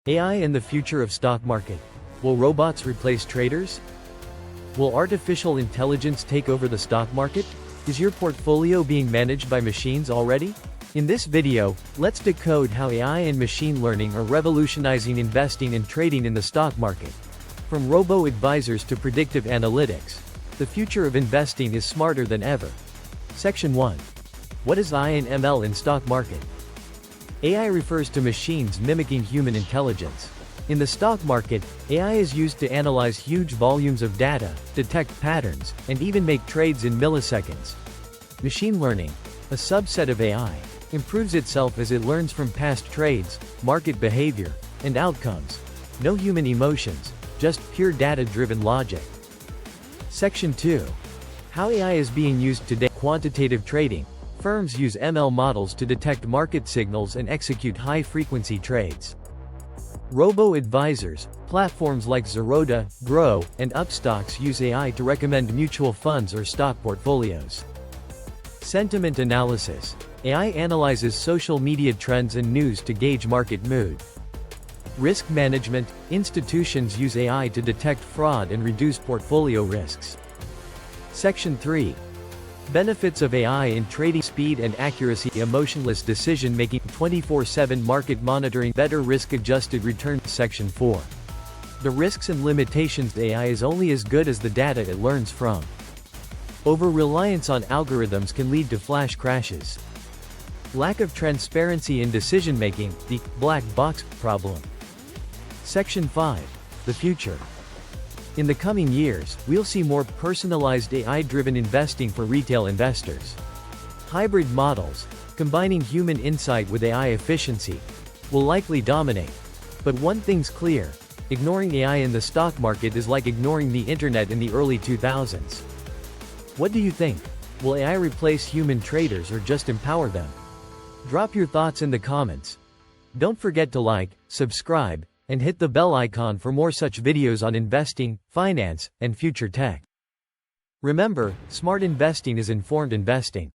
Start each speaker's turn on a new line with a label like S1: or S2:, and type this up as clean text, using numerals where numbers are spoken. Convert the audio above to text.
S1: AI and the future of stock market. Will robots replace traders? Will artificial intelligence take over the stock market? Is your portfolio being managed by machines already? In this video, let's decode how AI and machine learning are revolutionizing investing and trading in the stock market. From robo-advisors to predictive analytics, the future of investing is smarter than ever. Section 1. What is AI and ML in stock market? AI refers to machines mimicking human intelligence. In the stock market, AI is used to analyze huge volumes of data, detect patterns, and even make trades in milliseconds. Machine learning, a subset of AI, improves itself as it learns from past trades, market behavior, and outcomes. No human emotions, just pure data-driven logic. Section 2. How AI is being used today. Quantitative trading. Firms use ML models to detect market signals and execute high-frequency trades. Robo-advisors, platforms like Zerodha, Grow, and Upstocks use AI to recommend mutual funds or stock portfolios. Sentiment analysis. AI analyzes social media trends and news to gauge market mood. Risk management. Institutions use AI to detect fraud and reduce portfolio risks. Section 3. Benefits of AI in trading. Speed and accuracy. Emotionless decision-making. 24/7 market monitoring. Better risk-adjusted return. Section 4. The risks and limitations. AI is only as good as the data it learns from. Over-reliance on algorithms can lead to flash crashes. Lack of transparency in decision-making. The black box problem. Section 5. The future. In the coming years, we'll see more personalized AI-driven investing for retail investors. Hybrid models, combining human insight with AI efficiency, will likely dominate. But one thing's clear: ignoring AI in the stock market is like ignoring the internet in the early 2000s. What do you think? Will AI replace human traders or just empower them? Drop your thoughts in the comments. Don't forget to like, subscribe, and hit the bell icon for more such videos on investing, finance, and future tech. Remember, smart investing is informed investing.